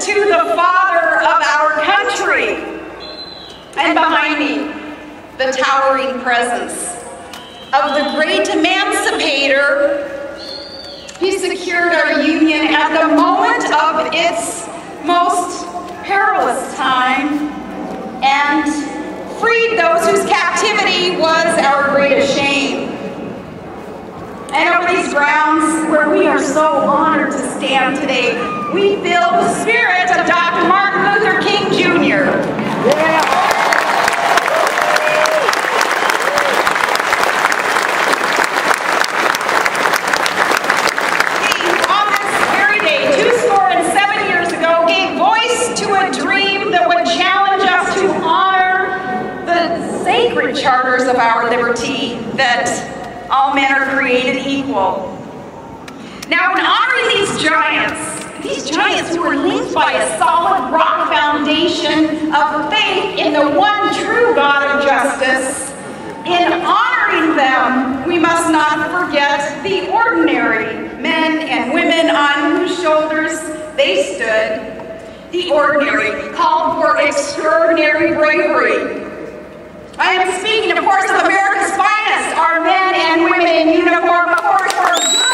to the father of our country. And behind me, the towering presence of the great emancipator. He secured our union at the moment of its most perilous time and freed those whose captivity was our greatest shame. And over these grounds where we are so honored to stand today, we feel the spirit of Dr. Martin Luther King Jr. Yeah. Charters of our liberty that all men are created equal. Now, in honoring these giants who were linked by a solid rock foundation of faith in the one true God of justice, in honoring them, we must not forget the ordinary men and women on whose shoulders they stood. The ordinary called for extraordinary bravery. I am speaking, of course, of America's finest, our men and women in uniform, of course, for good.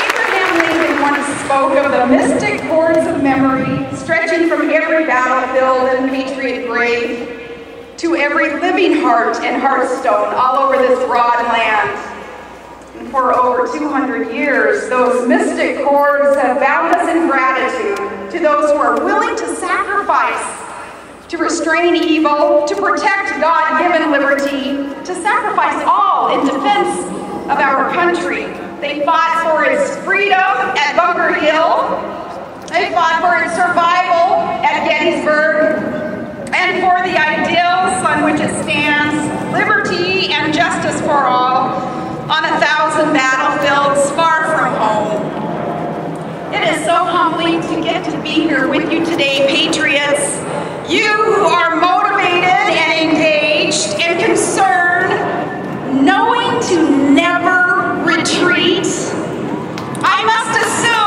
Abraham Lincoln once spoke of the mystic cords of memory stretching from every battlefield and patriot grave to every living heart and hearthstone all over this broad land. And for over 200 years, those mystic cords have bound us in gratitude to those who are willing to sacrifice, to restrain evil, to protect God-given liberty, to sacrifice all in defense of our country. They fought for its freedom at Bunker Hill. They fought for its survival at Gettysburg. And for the ideals on which it stands, liberty and justice for all, on 1,000 battlefields far from home. It is so humbling to get to be here with you today, patriots. You who are motivated and engaged and concerned, knowing to never retreat. I must assume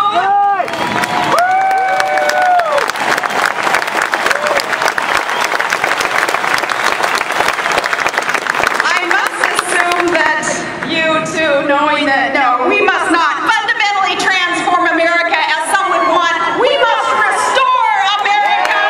knowing that, no, we must not fundamentally transform America as some would want. We must restore America.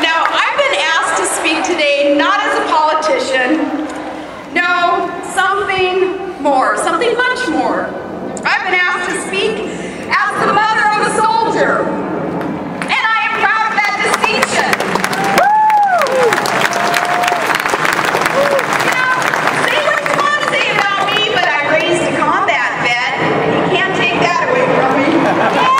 Now, I've been asked to speak today not as a politician, no, something more, something much more. I've been asked to speak as the mother of a soldier, and I am proud of that distinction. You know, say what you want to say about me, but I raised a combat vet. You can't take that away from me. Yeah!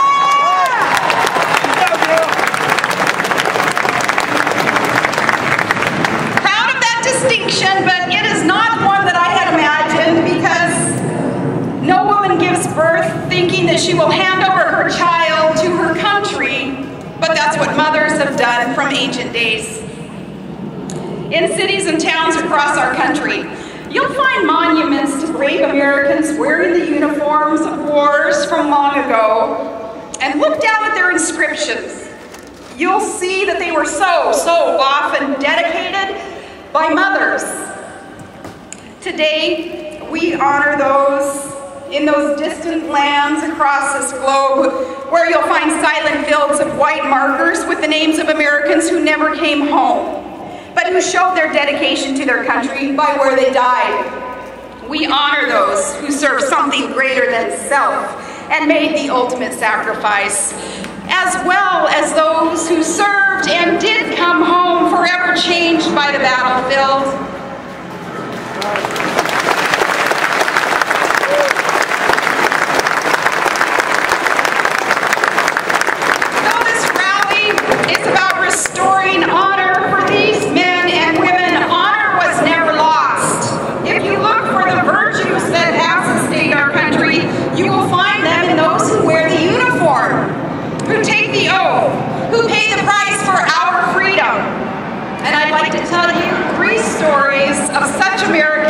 Proud of that distinction, but it is not one that I had imagined, because no woman gives birth thinking that she will hand over her child to her country, but that's what mothers have done from ancient days. In cities and towns across our country, you'll find monuments to brave Americans wearing the uniforms of wars from long ago, and look down at their inscriptions. You'll see that they were so often dedicated by mothers. Today, we honor those in those distant lands across this globe where you'll find silent fields of white markers with the names of Americans who never came home, but who showed their dedication to their country by where they died. We honor those who served something greater than self and made the ultimate sacrifice, as well as those who served and did come home forever changed by the battlefield. Though this rally is about restoring honor for these men American